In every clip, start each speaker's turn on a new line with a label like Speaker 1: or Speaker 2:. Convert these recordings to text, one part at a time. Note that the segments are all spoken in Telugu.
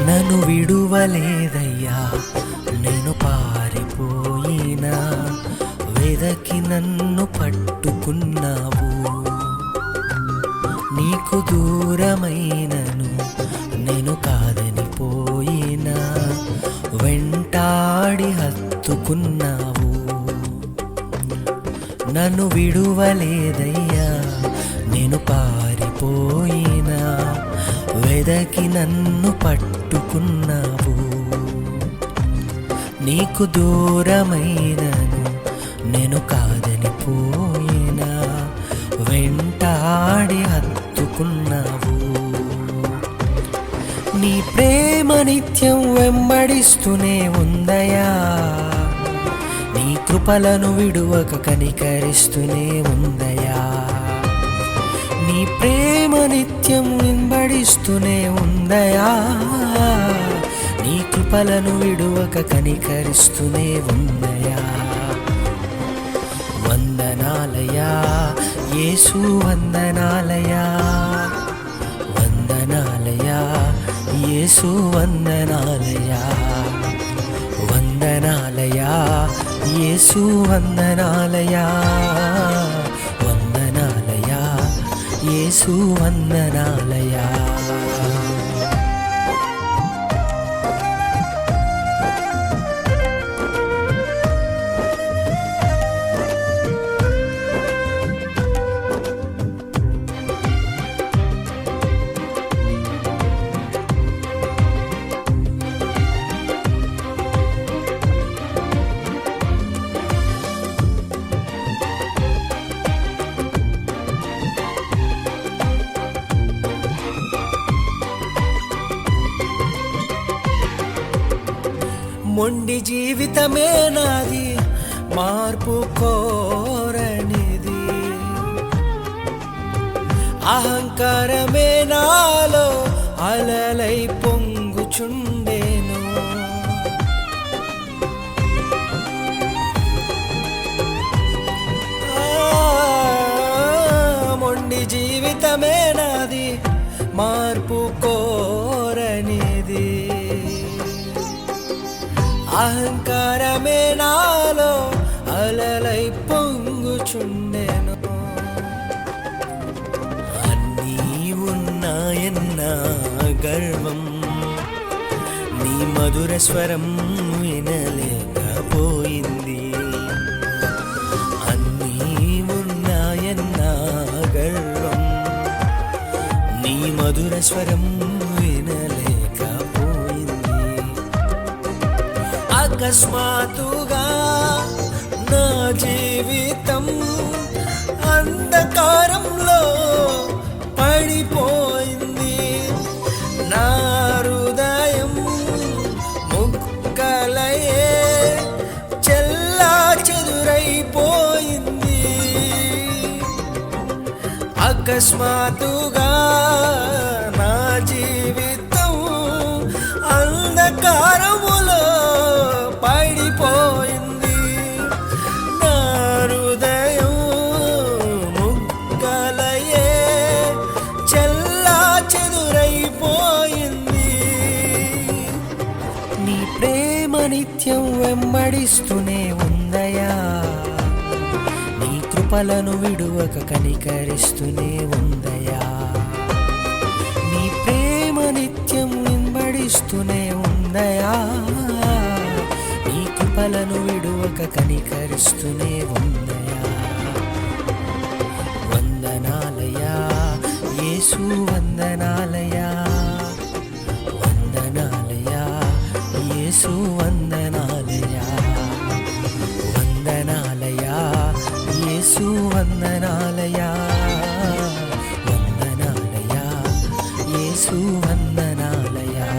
Speaker 1: నన్ను విడువలేదయ్యా, నేను పారిపోయినా వెదకి నన్ను పట్టుకున్నావు. నీకు దూరమైనను నేను కాదని పోయినా వెంటాడి హత్తుకున్నావు. నన్ను విడువలేదయ్యా, నేను పారిపోయినా వెదకి నన్ను పట్టుకున్నావు. నీకు దూరమైనను నేను కాదని పోయినా వెంటాడి హత్తుకున్నావు. నీ ప్రేమ నిత్యం వెంబడిస్తూనే ఉందయా, నీ కృపలను విడువక కనికరిస్తూనే ఉందయా. నీ ప్రేమ నిత్యం వెంబడిస్తూనే ఉందయా, నీ కృపలను విడువక కనికరిస్తూనే ఉందయా. వందనాలయా యేసు, వందనాలయా, వందనాలయా యేసు, వందనాలయా, వందనాలయా యేసు, వందనాలయా, వందనాలయా యేసు, వందనాలయా. మొండి జీవితమే నాది, మార్పు కోరనిది. అహంకారమే నాలో అలలై పొంగుచుండేను. మొండి జీవితమే నాది, మార్పు కోరనిది. అహంకారమే నాలో అలలై పొంగుచుండెను. అన్నీ ఉన్నాయన్న గర్వం నీ మధుర స్వరం వినలేకపోయింది. అన్నీ ఉన్నాయన్న గర్వం నీ మధుర స్వరం అకస్మాత్తుగా నా జీవితం అంధకారంలో పడిపోయింది. నా హృదయం ముక్కలయే చెల్లా చెదురైపోయింది. అకస్మాత్తుగా నా జీవితం అంధకారములో పడిపోయింది. నా హృదయం ముక్కలయే చెల్లా చెదురైపోయింది. నీ ప్రేమ నిత్యం వెంబడిస్తూనే ఉందయా, నీ కృపలను విడువక కనికరిస్తూనే ఉందయా. నీ ప్రేమ నిత్యం వెంబడిస్తూనే ఉందయా, నీ కృపలను విడువక కనికరిస్తూనే ఉందయా. వందనాలయా యేసు, వందనాలయా, వందనాలయా యేసు వందనాలయా, వందనాలయా యేసు వందనాలయా, వందనాలయా యేసు వందనాలయా.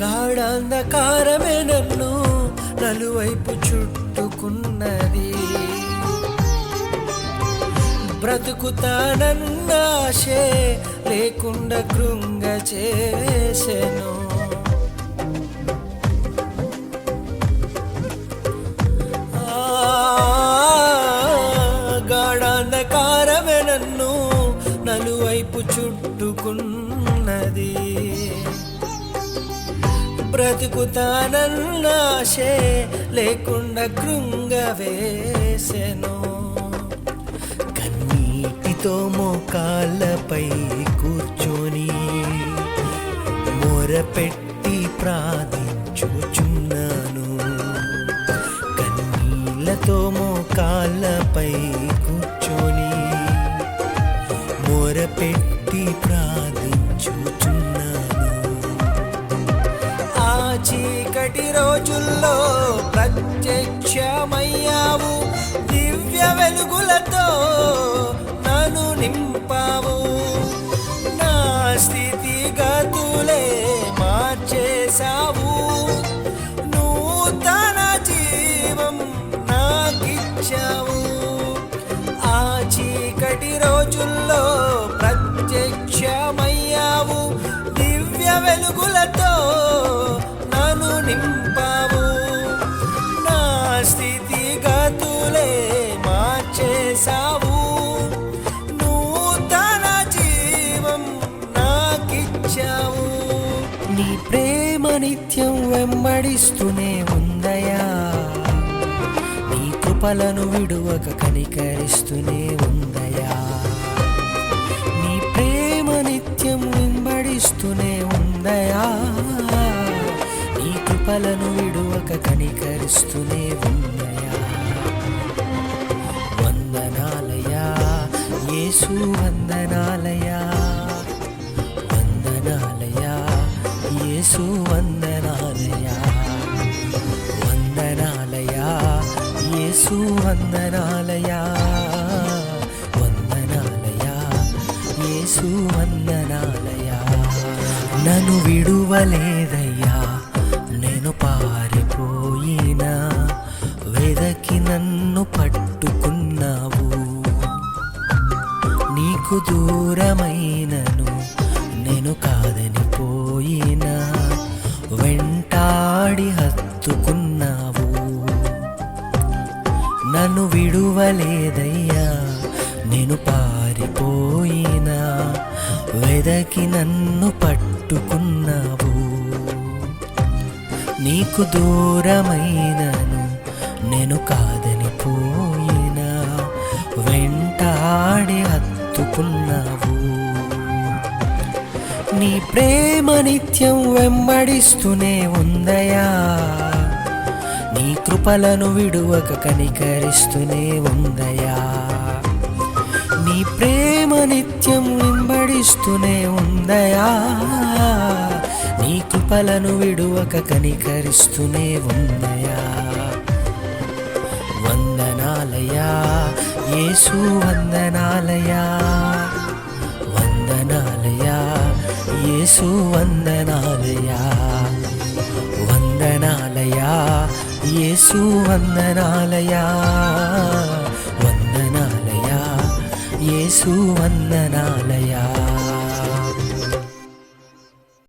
Speaker 1: గాఢాంధకారమే నన్ను నలువైపు చుట్టుకున్నది, బ్రతుకుతానన్న ఆశే లేకుండా కృంగ చేసెను. గాఢాంధకారమే నన్ను నలువైపు చుట్టుకున్నది, బ్రతుకుతానన్న ఆశే లేకుండా కృంగ వేసెను. కన్నీటితో మోకాళ్ళపై కూర్చొని మొరపెట్టి ప్రార్థించుచున్నాను, కన్నీళ్ళతో మోకాళ్ళపై కూర్చొని మొరపెట్టి ప్రార్థించుచున్నాను. చీకటి రోజుల్లో ప్రత్యక్షమయ్యావు, దివ్య వెలుగులతో నన్ను నింపావు, నా స్థితిగతులే మార్చేశావు, నూతన జీవం నాకిచ్చావు. ఆ చీకటి రోజుల్లో ప్రత్యక్షమయ్యావు, దివ్య వెలుగులతో నన్ను నింపావు, నా స్థితిగతులే మార్చేశావు, నూతన జీవం నాకిచ్చావు. నీ ప్రేమ నిత్యం వెంబడిస్తూనే ఉందయా, నీ కృపలను విడువక కనికరిస్తూనే ఉందయా, నీ ప్రేమ నిత్యం వెంబడిస్తూనే ఉందయా, నీ కృపలను విడువక కనికరిస్తూనే ఉందయా. వందనాలయా యేసు వందనాలయా, వందనాలయా యేసు వందనాలయా, వందనాలయా యేసు వందనాలయా, వందనాలయా యేసు వందనాలయా. నన్ను విడువలేదయ్యా, నేను పారిపోయినా వెదకి నన్ను పట్టుకున్నావు, నీకు దూరమైనను నేను కాదని పోయినా వెంటాడి హత్తుకున్నావు. నన్ను విడువలేదయ్యా, నేను పారిపోయినా వెదకి నన్ను పట్టుకున్నావు, నీకు దూరమైనను నేను కాదని పోయినా వెంటాడి హత్తుకున్నావు. నీ ప్రేమ నిత్యం వెంబడిస్తూనే ఉందయా, నీ కృపలను విడువక కనికరిస్తూనే ఉందయా, నీ ప్రేమ నిత్యం వెంబడిస్తూనే ఉందయా, నీ కృపలను విడువక కనికరిస్తూనే ఉందయా. వందనాలయా యేసు వందనాలయా, వందనాలయా యేసు వందనాలయా, వందనాలయా యేసు వందనాలయా, వందనాలయా యేసు వందనాలయా.